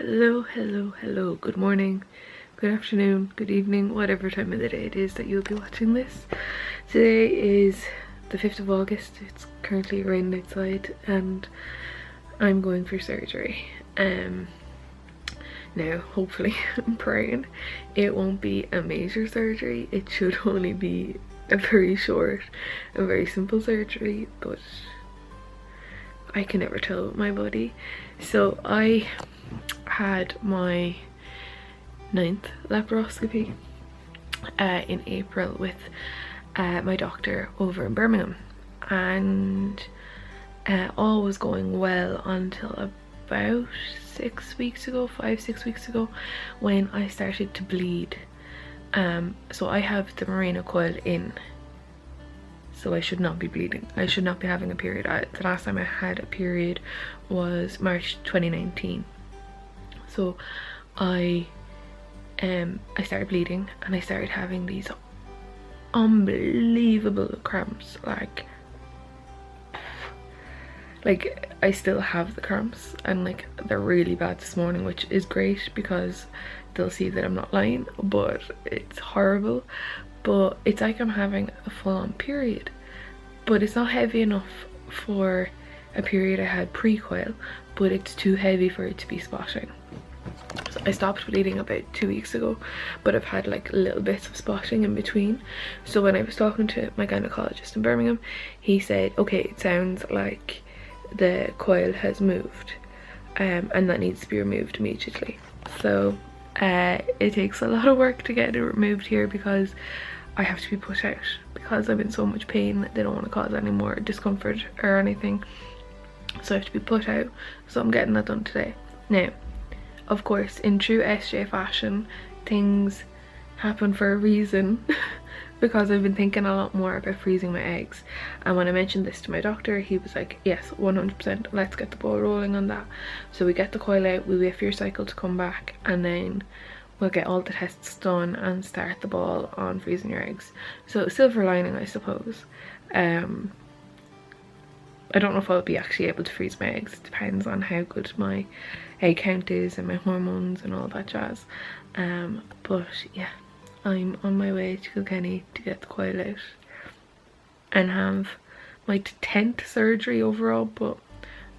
Hello, good morning, good afternoon, good evening, whatever time of the day it is that you'll be watching this. Today is the 5th of August, it's currently raining outside and I'm going for surgery. Now hopefully, I'm praying it won't be a major surgery, it should only be a very short and very simple surgery, but I can never tell with my body. So I had my 9th laparoscopy in April with my doctor over in Birmingham, and all was going well until about 5-6 weeks ago when I started to bleed. So I have the Mirena Coil in, so I should not be bleeding. I should not be having a period. The last time I had a period was March 2019. So I started bleeding and I started having these unbelievable cramps. Like I still have the cramps, and like they're really bad this morning, which is great because they'll see that I'm not lying, but it's horrible. But it's like I'm having a full-on period, but it's not heavy enough for a period I had pre-coil, but it's too heavy for it to be spotting. So I stopped bleeding about 2 weeks ago, but I've had like little bits of spotting in between. So when I was talking to my gynecologist in Birmingham, he said, okay, it sounds like the coil has moved and that needs to be removed immediately. So it takes a lot of work to get it removed here because I have to be put out because I'm in so much pain. They don't want to cause any more discomfort or anything, so I have to be put out. So I'm getting that done today. Now, of course, in true SJ fashion, things happen for a reason because I've been thinking a lot more about freezing my eggs, and when I mentioned this to my doctor, he was like, yes, 100%, let's get the ball rolling on that. So we get the coil out, we wait for your cycle to come back, and then we'll get all the tests done and start the ball on freezing your eggs. So silver lining, I suppose. I don't know if I'll be actually able to freeze my eggs. It depends on how good my egg count is and my hormones and all that jazz. But yeah, I'm on my way to Kilkenny to get the coil out and have my 10th surgery overall, but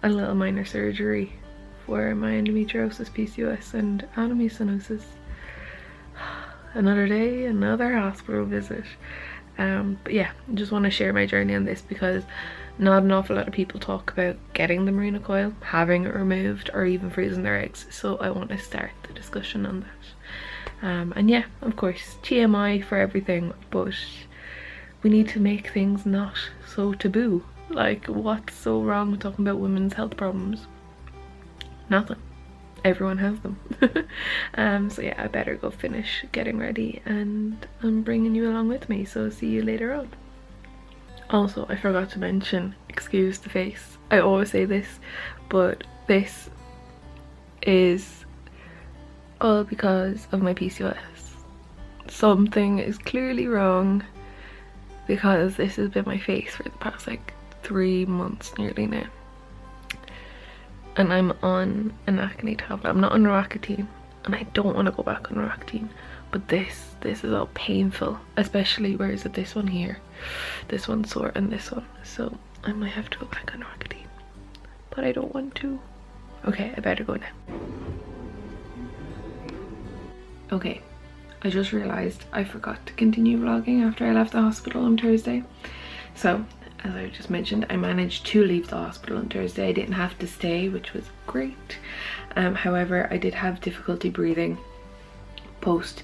a little minor surgery for my endometriosis, PCOS and Adenomyosis. Another day, another hospital visit. But yeah, I just want to share my journey on this because not an awful lot of people talk about getting the Mirena Coil, having it removed, or even freezing their eggs. So I want to start the discussion on that. And yeah, of course, TMI for everything, but we need to make things not so taboo. Like, what's so wrong with talking about women's health problems? Nothing. Everyone has them. So yeah, I better go finish getting ready and I'm bringing you along with me, so see you later on. Also, I forgot to mention, excuse the face, I always say this, but this is all because of my PCOS. Something is clearly wrong because this has been my face for the past like 3 months nearly now. And I'm on an acne tablet. I'm not on Roaccutane, and I don't want to go back on Roaccutane, but this is all painful, especially where is it, this one here, this one's sore, and this one. So I might have to go back on Roaccutane, but I don't want to. Okay, I better go now. Okay, I just realized I forgot to continue vlogging after I left the hospital on Thursday. So as I just mentioned, I managed to leave the hospital on Thursday. I didn't have to stay, which was great. However, I did have difficulty breathing post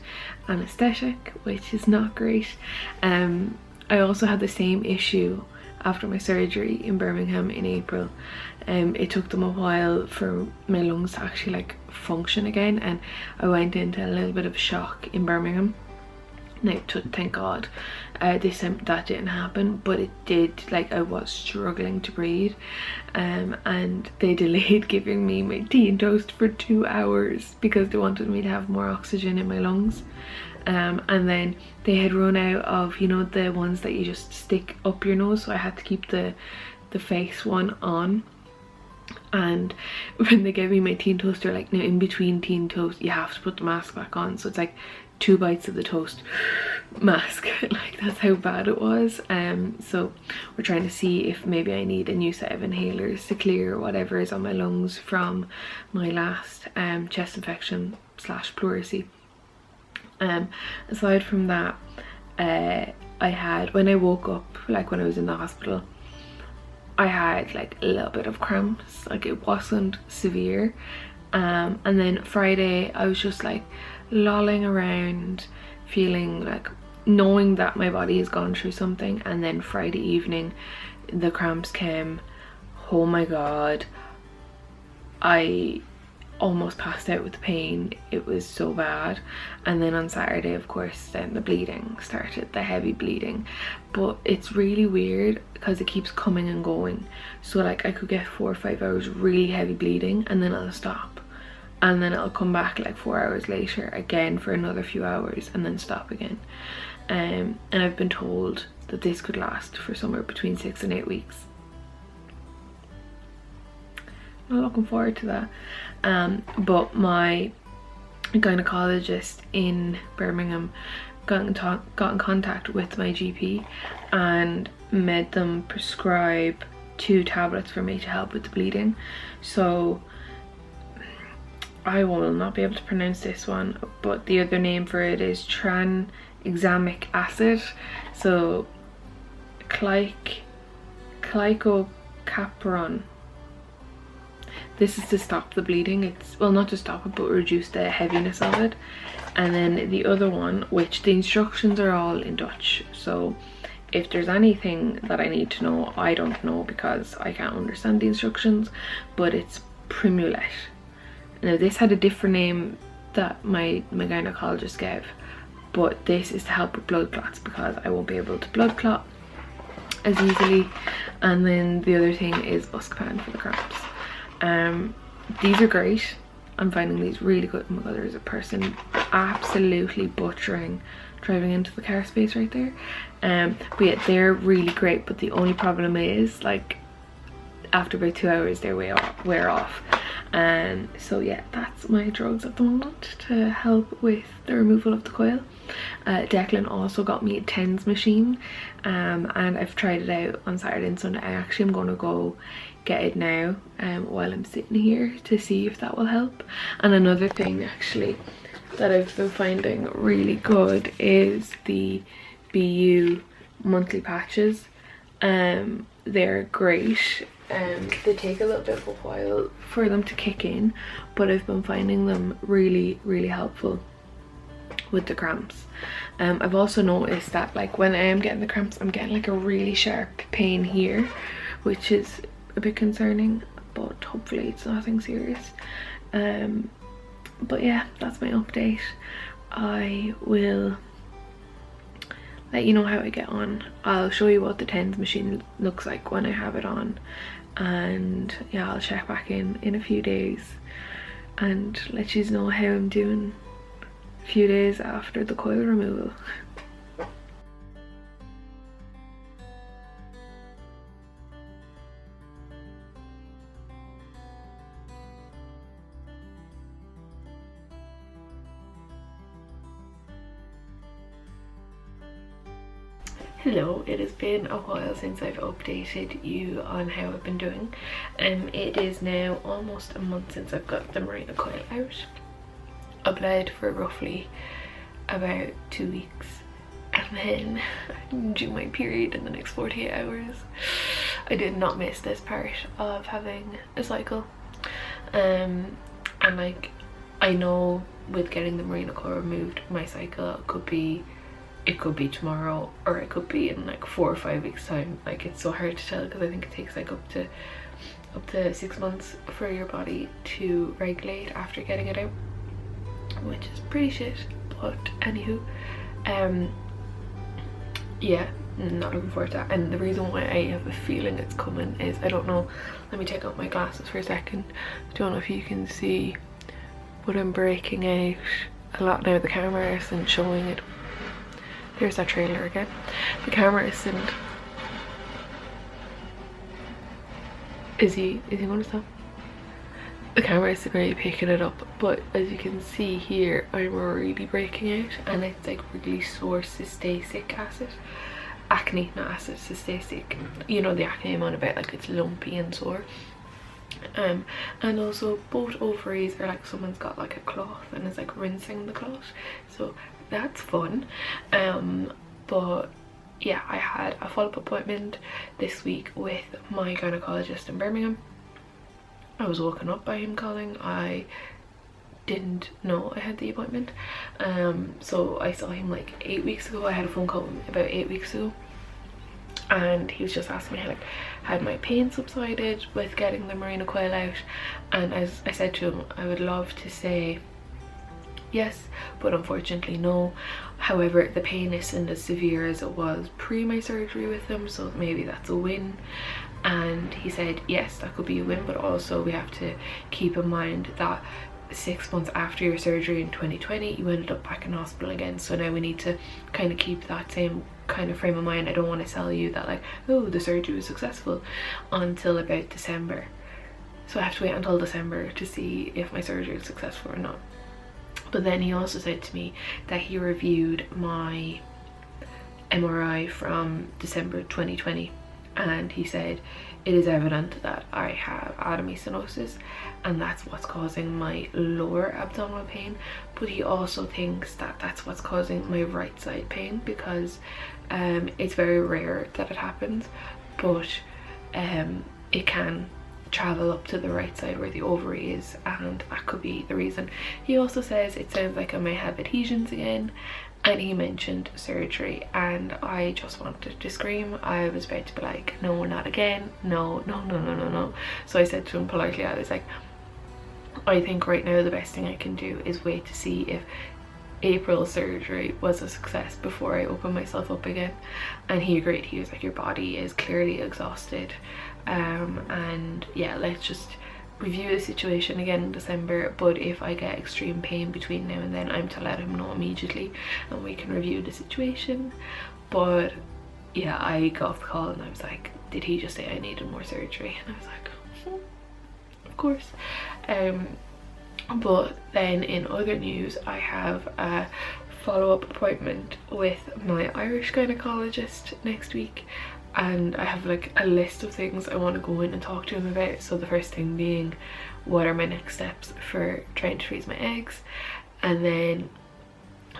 anesthetic, which is not great. I also had the same issue after my surgery in Birmingham in April. It took them a while for my lungs to actually like function again, and I went into a little bit of shock in Birmingham. Now, thank God this time that didn't happen, but it did. Like, I was struggling to breathe, and they delayed giving me my tea and toast for 2 hours because they wanted me to have more oxygen in my lungs. And then they had run out of, you know, the ones that you just stick up your nose, so I had to keep the face one on. And when they gave me my teen toast, they're like, now in between teen toast you have to put the mask back on, so it's like 2 bites of the toast mask. Like, that's how bad it was. So we're trying to see if maybe I need a new set of inhalers to clear whatever is on my lungs from my last chest infection / pleurisy. Aside from that, I had, when I woke up, like when I was in the hospital, I had like a little bit of cramps. Like, it wasn't severe. And then Friday I was just like lolling around, feeling like, knowing that my body has gone through something. And then Friday evening the cramps came. Oh my god, I almost passed out with the pain. It was so bad. And then on Saturday, of course, then the bleeding started, the heavy bleeding. But it's really weird because it keeps coming and going. So like, I could get 4 or 5 hours really heavy bleeding, and then it'll stop, and then it'll come back like 4 hours later again for another few hours, and then stop again. And I've been told that this could last for somewhere between 6 and 8 weeks. I'm looking forward to that. But my gynecologist in Birmingham got in contact with my GP and made them prescribe 2 tablets for me to help with the bleeding. So I will not be able to pronounce this one, but the other name for it is tranexamic acid. So glycocaparon. This is to stop the bleeding. It's, well, not to stop it, but reduce the heaviness of it. And then the other one, which the instructions are all in Dutch, so if there's anything that I need to know, I don't know because I can't understand the instructions, but it's Primulet. Now this had a different name that my gynecologist gave, but this is to help with blood clots because I won't be able to blood clot as easily. And then the other thing is Buscopan for the cramps. These are great. I'm finding these really good. Oh my god, there's a person absolutely butchering driving into the car space right there. But yeah, they're really great, but the only problem is, like, after about 2 hours they wear off. So yeah, that's my drugs at the moment to help with the removal of the coil. Declan also got me a TENS machine, and I've tried it out on Saturday and Sunday. I actually am going to go get it now while I'm sitting here to see if that will help. And another thing actually that I've been finding really good is the BU monthly patches. They're great. They take a little bit of a while for them to kick in, but I've been finding them really helpful with the cramps. I've also noticed that, like, when I am getting the cramps, I'm getting like a really sharp pain here, which is a bit concerning, but hopefully it's nothing serious. But yeah, that's my update. I will let you know how I get on. I'll show you what the TENS machine looks like when I have it on, and yeah, I'll check back in a few days and let you know how I'm doing a few days after the coil removal. Hello, it has been a while since I've updated you on how I've been doing. It is now almost a month since I've got the Mirena Coil out. I bled for roughly about 2 weeks, and then I'm due my period in the next 48 hours. I did not miss this part of having a cycle. And like, I know with getting the Mirena Coil removed, my cycle could be, it could be tomorrow, or it could be in like 4 or 5 weeks time. Like, it's so hard to tell because I think it takes like up to 6 months for your body to regulate after getting it out, which is pretty shit. But anywho, yeah, not looking forward to that. And the reason why I have a feeling it's coming is, I don't know, let me take out my glasses for a second. I don't know if you can see, but I'm breaking out a lot now. The camera isn't showing it. There's that trailer again. The camera isn't. Is he going to stop? the camera isn't really picking it up, but as you can see here, I'm really breaking out, and it's like really sore cystatic acne, not acid, cystatic. You know the acne I'm on about, like it's lumpy and sore. And also both ovaries are like someone's got like a cloth and is like rinsing the cloth, so that's fun. But yeah, I had a follow-up appointment this week with my gynecologist in Birmingham. I was woken up by him calling. I didn't know I had the appointment. So I saw him like 8 weeks ago. I had a phone call with him about 8 weeks ago, and he was just asking me like, had my pain subsided with getting the Mirena Coil out? And as I said to him, I would love to say yes, but unfortunately no. However, the pain isn't as severe as it was pre my surgery with him, so maybe that's a win. And he said yes, that could be a win, but also we have to keep in mind that 6 months after your surgery in 2020 you ended up back in hospital again, so now we need to kind of keep that same kind of frame of mind. I don't want to tell you that like, oh, the surgery was successful until about December, so I have to wait until December to see if my surgery is successful or not. But then he also said to me that he reviewed my MRI from December 2020, and he said it is evident that I have adenomyosis, and that's what's causing my lower abdominal pain. But he also thinks that that's what's causing my right side pain, because it's very rare that it happens, but it can travel up to the right side where the ovary is, and that could be the reason. He also says it sounds like I may have adhesions again, and he mentioned surgery, and I just wanted to scream. I was about to be like, no, not again, no, no, no, no, no, no. So I said to him politely, I was like, I think right now the best thing I can do is wait to see if April surgery was a success before I open myself up again. And he agreed. He was like, your body is clearly exhausted, and yeah, let's just review the situation again in December, but if I get extreme pain between now and then, I'm to let him know immediately and we can review the situation. But yeah, I got off the call and I was like, did he just say I needed more surgery? And I was like, of course. But then in other news, I have a follow-up appointment with my Irish gynecologist next week, and I have like a list of things I want to go in and talk to him about. So the first thing being, what are my next steps for trying to freeze my eggs, and then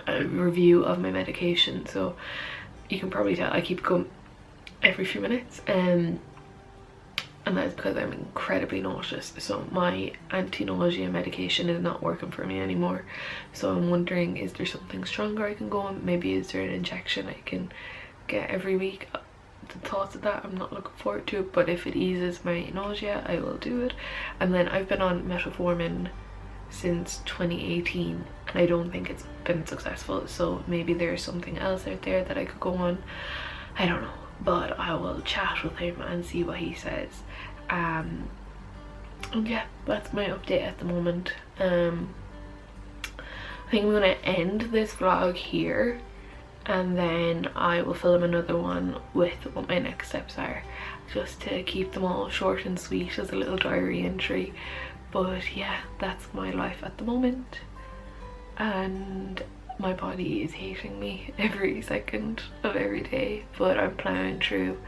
a review of my medication. So you can probably tell I keep going every few minutes, and that's because I'm incredibly nauseous. So my anti-nausea medication is not working for me anymore, so I'm wondering, is there something stronger I can go on? Maybe is there an injection I can get every week? The thoughts of that, I'm not looking forward to it, but if it eases my nausea, I will do it. And then I've been on metformin since 2018 and I don't think it's been successful, so maybe there's something else out there that I could go on. I don't know, but I will chat with him and see what he says. And yeah, that's my update at the moment. I think I'm gonna end this vlog here, and then I will film another one with what my next steps are, just to keep them all short and sweet as a little diary entry. But yeah, that's my life at the moment, and my body is hating me every second of every day, but I'm plowing through.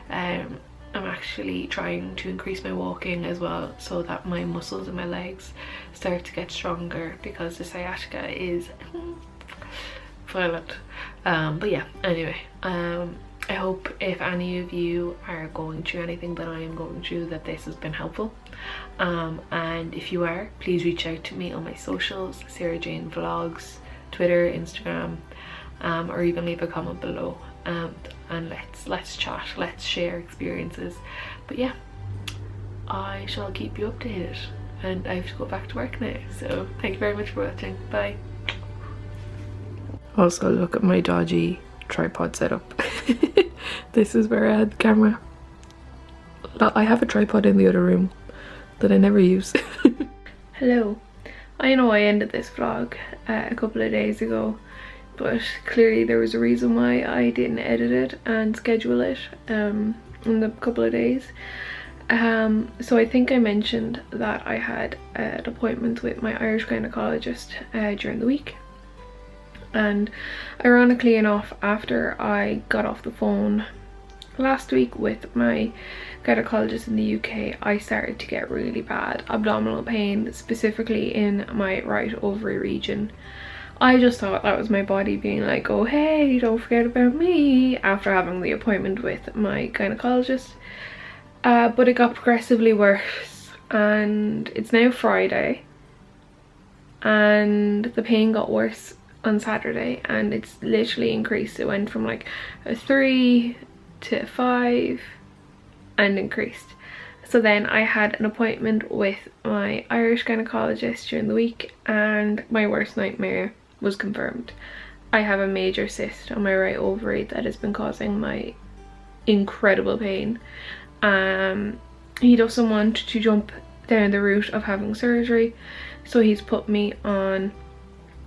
I'm actually trying to increase my walking as well, so that my muscles in my legs start to get stronger, because the sciatica is violent. But yeah, anyway, I hope if any of you are going through anything that I am going through, that this has been helpful. And if you are, please reach out to me on my socials, SarahJaneVlogs, Twitter, Instagram, or even leave a comment below, and let's chat, let's share experiences. But yeah, I shall keep you updated, and I have to go back to work now, so thank you very much for watching. Bye. Also, look at my dodgy tripod setup. This is where I had the camera. I have a tripod in the other room that I never use. Hello. I know I ended this vlog a couple of days ago, but clearly there was a reason why I didn't edit it and schedule it in the couple of days. So I think I mentioned that I had an appointment with my Irish gynecologist during the week, and ironically enough, after I got off the phone last week with my gynecologist in the UK, I started to get really bad abdominal pain, specifically in my right ovary region. I just thought that was my body being like, oh hey, don't forget about me, after having the appointment with my gynecologist. But it got progressively worse, and it's now Friday, and the pain got worse on Saturday, and it's literally increased. It went from like a 3 to a 5 and increased. So then I had an appointment with my Irish gynecologist during the week, and my worst nightmare was confirmed. I have a major cyst on my right ovary that has been causing my incredible pain. He doesn't want to jump down the route of having surgery, so he's put me on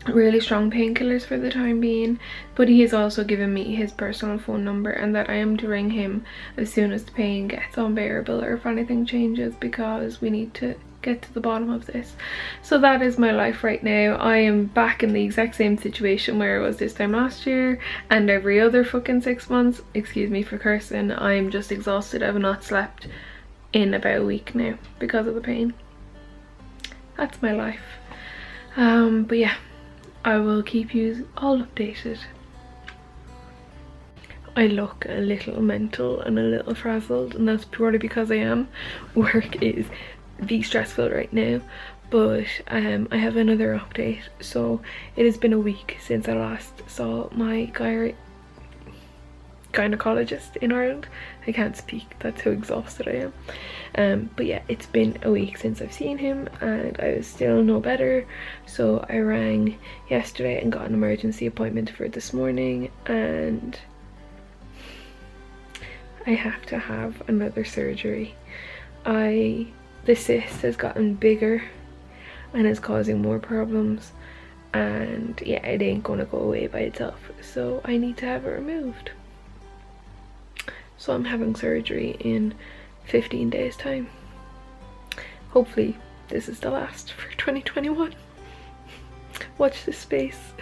really strong painkillers for the time being, but he has also given me his personal phone number, and that I am to ring him as soon as the pain gets unbearable or if anything changes, because we need to get to the bottom of this. So that is my life right now. I am back in the exact same situation where I was this time last year and every other fucking 6 months. Excuse me for cursing. I'm just exhausted. I've not slept in about a week now because of the pain. That's my life. But yeah, I will keep you all updated. I look a little mental and a little frazzled, and that's purely because I am. Work is stressful right now, but I have another update. So it has been a week since I last saw my gynecologist in Ireland. I can't speak, that's how exhausted I am. But yeah, it's been a week since I've seen him, and I was still no better, so I rang yesterday and got an emergency appointment for this morning, and I have to have another surgery. The cyst has gotten bigger and is causing more problems, and yeah, it ain't gonna go away by itself, so I need to have it removed. So I'm having surgery in 15 days time. Hopefully this is the last for 2021. Watch this space.